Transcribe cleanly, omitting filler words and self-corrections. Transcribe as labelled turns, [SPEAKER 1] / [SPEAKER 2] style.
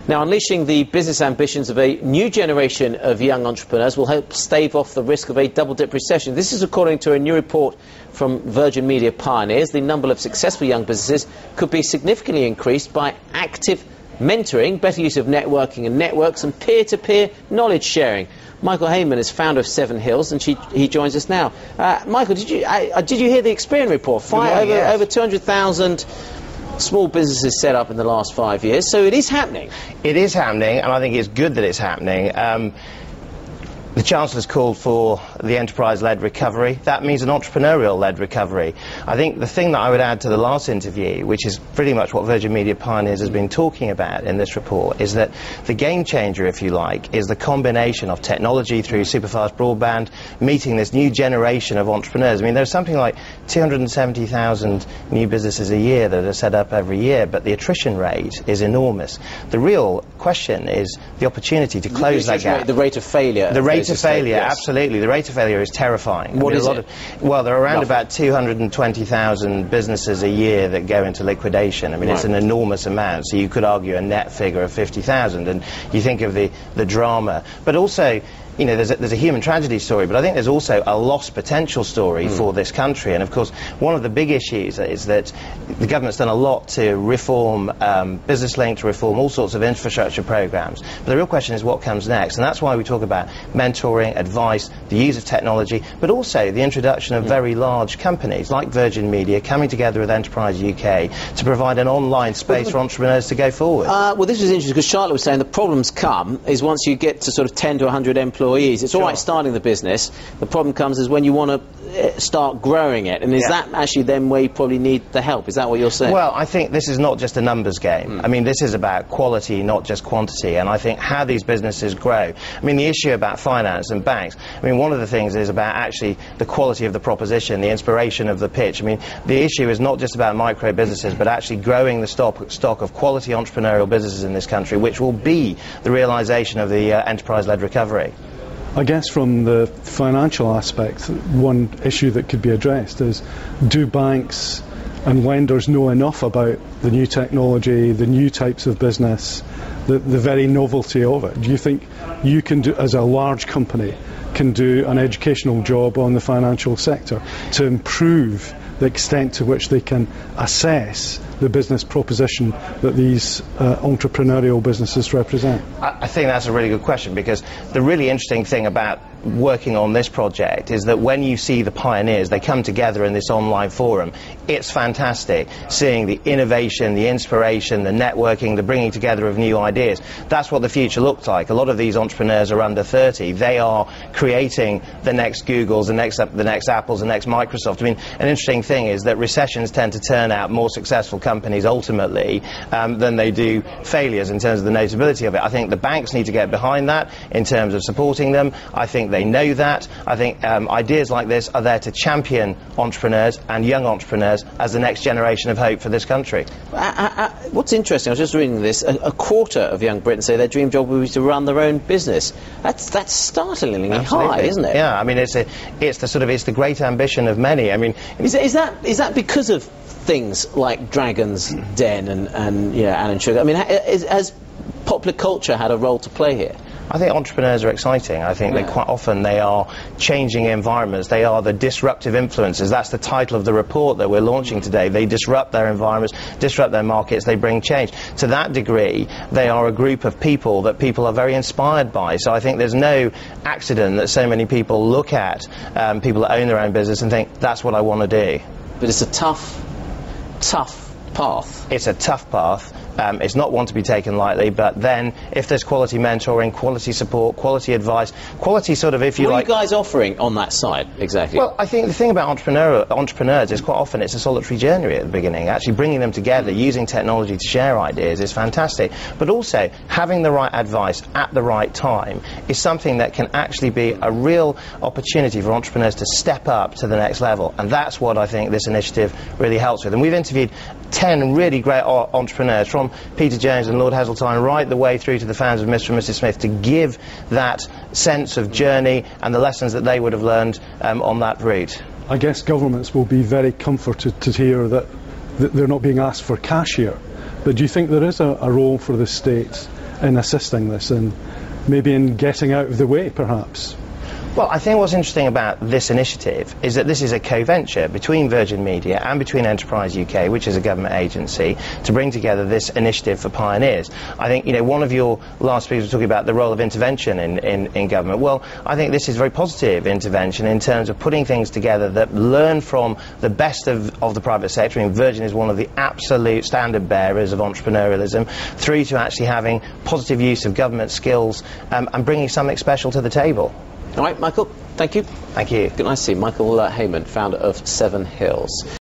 [SPEAKER 1] Now, unleashing the business ambitions of a new generation of young entrepreneurs will help stave off the risk of a double-dip recession. This is according to a new report from Virgin Media Pioneers. The number of successful young businesses could be significantly increased by active mentoring, better use of networking and networks, and peer-to-peer knowledge sharing. Michael Hayman is founder of Seven Hills, and he joins us now. Michael, did you hear the Experian report? Over 200,000 small businesses set up in the last 5 years, so it is happening.
[SPEAKER 2] It is happening, and I think it's good that it's happening. The Chancellor's called for the enterprise-led recovery. That means an entrepreneurial-led recovery. I think the thing that I would add to the last interview, which is pretty much what Virgin Media Pioneers has been talking about in this report, is that the game changer, if you like, is the combination of technology through superfast broadband, meeting this new generation of entrepreneurs. I mean, there's something like 270,000 new businesses a year that are set up every year, but the attrition rate is enormous. The real question is the opportunity to close that gap.
[SPEAKER 1] The rate of failure.
[SPEAKER 2] The rate of failure, yes. Absolutely. The rate of failure is terrifying.
[SPEAKER 1] What is it?
[SPEAKER 2] Well, there are around about 220,000 businesses a year that go into liquidation. I mean, it's an enormous amount, so you could argue a net figure of 50,000, and you think of the drama. But also, you know, there's a human tragedy story, but I think there's also a lost potential story for this country. And of course, one of the big issues is that the government's done a lot to reform Business Link, to reform all sorts of infrastructure programs. But the real question is what comes next, and that's why we talk about mentoring, advice, the use of technology, but also the introduction of very large companies like Virgin Media coming together with Enterprise UK to provide an online space for entrepreneurs to go forward.
[SPEAKER 1] Well, this was interesting because Charlotte was saying the problems come is once you get to sort of 10 to 100 employees. It's all right starting the business. The problem comes is when you want to start growing it. And is that actually then where you probably need the help? Is that what you're saying?
[SPEAKER 2] Well, I think this is not just a numbers game. I mean, this is about quality, not just quantity. And I think how these businesses grow. I mean, the issue about finance and banks, I mean, one of the things is about actually the quality of the proposition, the inspiration of the pitch. I mean, the issue is not just about micro businesses, but actually growing the stock of quality entrepreneurial businesses in this country, which will be the realisation of the enterprise-led recovery.
[SPEAKER 3] I guess from the financial aspect, one issue that could be addressed is, do banks and lenders know enough about the new technology, the new types of business, the very novelty of it? Do you think you can do, as a large company, can do an educational job on the financial sector to improve the extent to which they can assess the business proposition that these entrepreneurial businesses represent?
[SPEAKER 2] I think that's a really good question, because the really interesting thing about working on this project is that when you see the pioneers, they come together in this online forum. It's fantastic seeing the innovation, the inspiration, the networking, the bringing together of new ideas. That's what the future looks like. A lot of these entrepreneurs are under 30. They are creating the next Googles, the next Apples, the next Microsoft. I mean, an interesting thing is that recessions tend to turn out more successful companies ultimately than they do failures in terms of the notability of it. I think the banks need to get behind that in terms of supporting them. I think they know that. I think ideas like this are there to champion entrepreneurs and young entrepreneurs as the next generation of hope for this country.
[SPEAKER 1] What's interesting, I was just reading this, a quarter of young Britons say their dream job would be to run their own business. That's startlingly high, isn't it?
[SPEAKER 2] Yeah, I mean, it's the great ambition of many. I mean,
[SPEAKER 1] is that because of things like Dragon's Den and you know, Alan Sugar? I mean, has popular culture had a role to play here?
[SPEAKER 2] I think entrepreneurs are exciting. I think they quite often they are changing environments. They are the disruptive influencers. That's the title of the report that we're launching today. They disrupt their environments, disrupt their markets, they bring change. To that degree, they are a group of people that people are very inspired by. So I think there's no accident that so many people look at people that own their own business and think, that's what I want to do.
[SPEAKER 1] But it's a tough path.
[SPEAKER 2] It's a tough path. It's not one to be taken lightly, but then if there's quality mentoring, quality support, quality advice, quality sort of, if you like...
[SPEAKER 1] What are you guys offering on that side, exactly?
[SPEAKER 2] Well, I think the thing about entrepreneurs is quite often it's a solitary journey at the beginning. Actually bringing them together, using technology to share ideas is fantastic. But also, having the right advice at the right time is something that can actually be a real opportunity for entrepreneurs to step up to the next level. And that's what I think this initiative really helps with. And we've interviewed 10 really great entrepreneurs, from Peter Jones and Lord Heseltine right the way through to the founders of Mr. and Mrs. Smith, to give that sense of journey and the lessons that they would have learned on that route.
[SPEAKER 3] I guess governments will be very comforted to hear that they're not being asked for cash here. But do you think there is a role for the state in assisting this and maybe in getting out of the way, perhaps?
[SPEAKER 2] Well, I think what's interesting about this initiative is that this is a co-venture between Virgin Media and between Enterprise UK, which is a government agency, to bring together this initiative for pioneers. I think, one of your last speakers was talking about the role of intervention in government. Well, I think this is very positive intervention in terms of putting things together that learn from the best of the private sector. I mean, Virgin is one of the absolute standard bearers of entrepreneurialism, through to actually having positive use of government skills and bringing something special to the table.
[SPEAKER 1] All right, Michael, thank you.
[SPEAKER 2] Thank you.
[SPEAKER 1] Good night to see you. Michael Hayman, founder of 7 Hills.